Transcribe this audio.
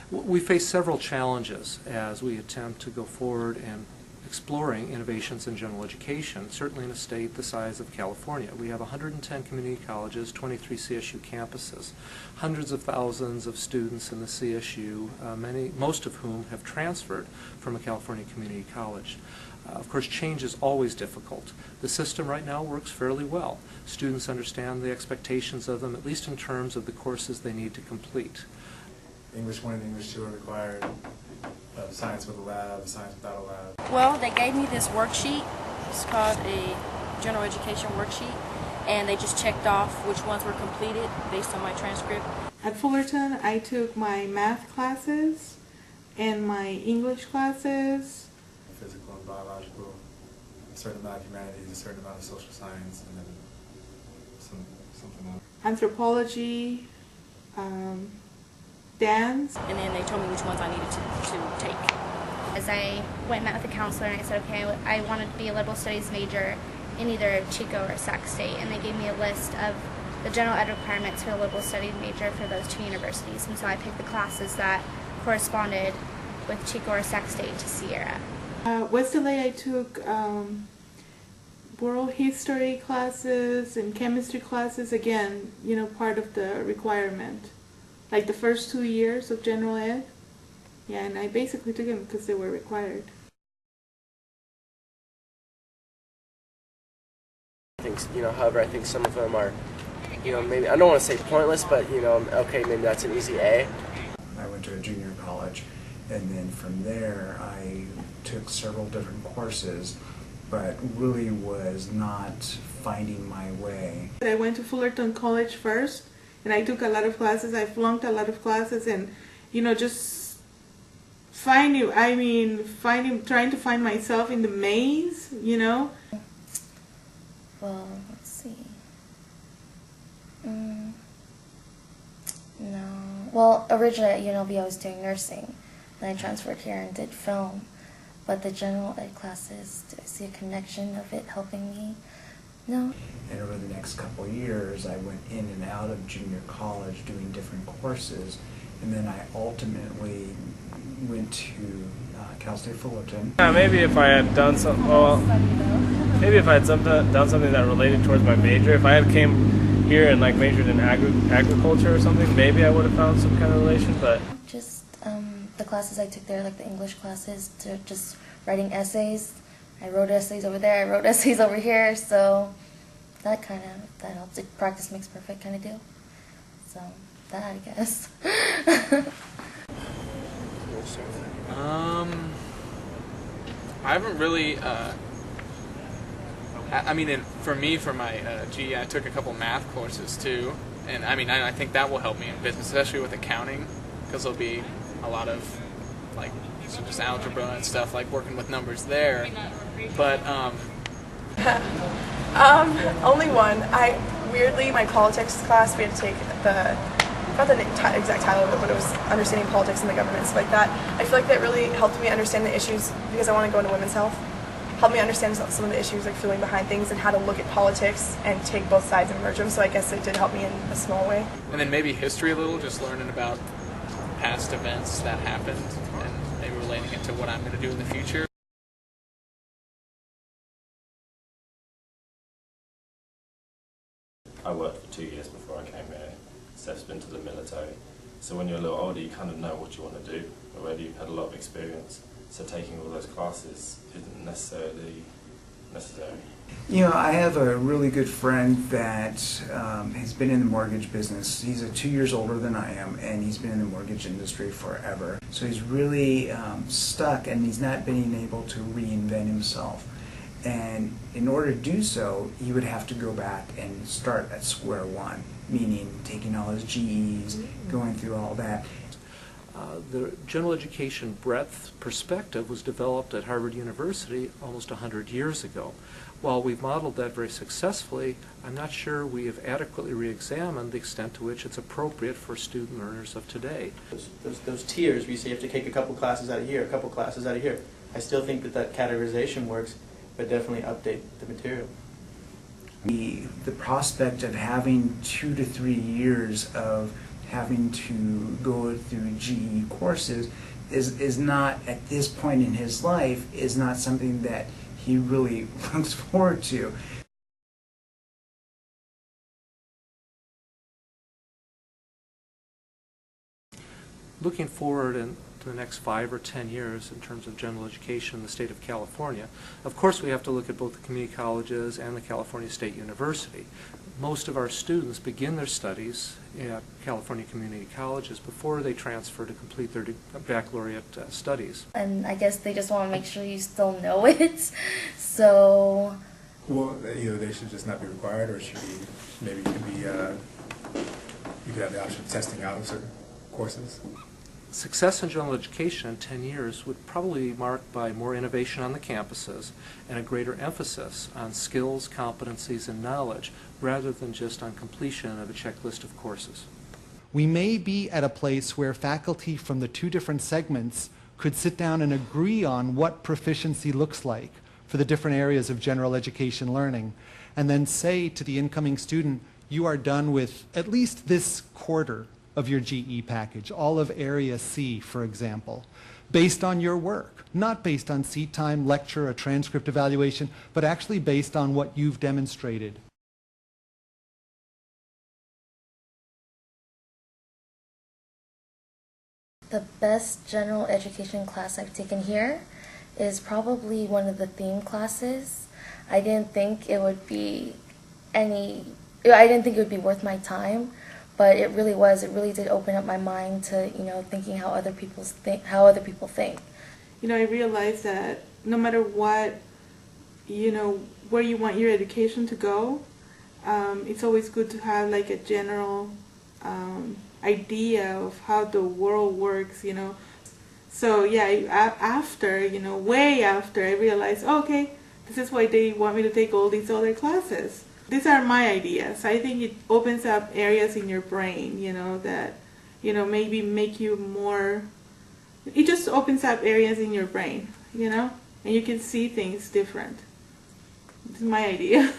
We face several challenges as we attempt to go forward and exploring innovations in general education, certainly in a state the size of California. We have 110 community colleges, 23 CSU campuses, hundreds of thousands of students in the CSU, most of whom have transferred from a California community college. Of course, change is always difficult. The system right now works fairly well. Students understand the expectations of them, at least in terms of the courses they need to complete. English 1 and English 2 are required. Science with a lab, science without a lab. Well, they gave me this worksheet. It's called a general education worksheet, and they just checked off which ones were completed based on my transcript. At Fullerton, I took my math classes and my English classes. Physical and biological, a certain amount of humanities, a certain amount of social science, and then something else. Anthropology, dance. And then they told me which ones I needed to take. As I went and met with the counselor and I said, okay, I wanted to be a liberal studies major in either Chico or Sac State, and they gave me a list of the general ed requirements for a liberal studies major for those two universities, and so I picked the classes that corresponded with Chico or Sac State to Sierra. West LA, I took world history classes and chemistry classes, again, part of the requirement. Like the first 2 years of general ed. Yeah, and I basically took them because they were required. However, I think some of them are, maybe, I don't want to say pointless, but, okay, maybe that's an easy A. I went to a junior college, and then from there I took several different courses, but really was not finding my way. I went to Fullerton College first, and I took a lot of classes. I flunked a lot of classes, and just trying to find myself in the maze, Well, let's see. No. Well, originally at UNLV I was doing nursing. Then I transferred here and did film. But the general ed classes, do I see a connection of it helping me? No. And over the next couple of years, I went in and out of junior college doing different courses, and then I ultimately went to Cal State Fullerton. Yeah, maybe if I had done something, maybe if I had done something that related towards my major. If I had came here and majored in agriculture or something, maybe I would have found some kind of relation. But just the classes I took there, like the English classes, to just writing essays. I wrote essays over there, I wrote essays over here, so that helps. Practice makes perfect kind of deal. So that, I guess. I haven't really, for my GE, I took a couple math courses too, and I think that will help me in business, especially with accounting, because there'll be a lot of, just algebra and stuff, working with numbers there, but, only one. Weirdly, my politics class, we had to take not the exact title of it, but it was understanding politics and the government, stuff like that. I feel like that really helped me understand the issues, because I want to go into women's health. Helped me understand some of the issues, feeling behind things and how to look at politics and take both sides and merge them, so I guess it did help me in a small way. And then maybe history a little, just learning about past events that happened and maybe relating it to what I'm going to do in the future. I worked for 2 years before I came here. Steph's been to the military. So when you're a little older, you kind of know what you want to do already. You've had a lot of experience. So taking all those classes isn't necessarily necessary. I have a really good friend that has been in the mortgage business. He's 2 years older than I am, and he's been in the mortgage industry forever. So he's really stuck, and he's not been able to reinvent himself. And in order to do so, he would have to go back and start at square one, meaning taking all his GEs, going through all that. The general education breadth perspective was developed at Harvard University almost 100 years ago. While we've modeled that very successfully, I'm not sure we have adequately re-examined the extent to which it's appropriate for student learners of today. Those tiers where you say you have to take a couple classes out of here, a couple classes out of here. I still think that categorization works, but definitely update the material. The prospect of having 2 to 3 years of having to go through GE courses is not, at this point in his life, is not something that he really looks forward to. Looking forward into the next 5 or 10 years in terms of general education in the state of California, of course we have to look at both the community colleges and the California State University. Most of our students begin their studies at California community colleges before they transfer to complete their baccalaureate studies. And I guess they just want to make sure you still know it. So, Well, either they should just not be required, or should be, maybe it could be, you could have the option of testing out certain courses. Success in general education in 10 years would probably be marked by more innovation on the campuses and a greater emphasis on skills, competencies, and knowledge rather than just on completion of a checklist of courses. We may be at a place where faculty from the two different segments could sit down and agree on what proficiency looks like for the different areas of general education learning, and then say to the incoming student, you are done with at least this quarter of your GE package, all of Area C, for example, based on your work, not based on seat time, lecture, or transcript evaluation, but actually based on what you've demonstrated. the best general education class I've taken here is probably one of the theme classes. I didn't think it would be worth my time, but it really was. It really did open up my mind to, thinking how other people think. I realized that no matter what, where you want your education to go, it's always good to have like a general idea of how the world works, So yeah, after, way after, I realized, okay, this is why they want me to take all these other classes. These are my ideas. I think it opens up areas in your brain, that, maybe make you more, it just opens up areas in your brain, and you can see things different. This is my idea.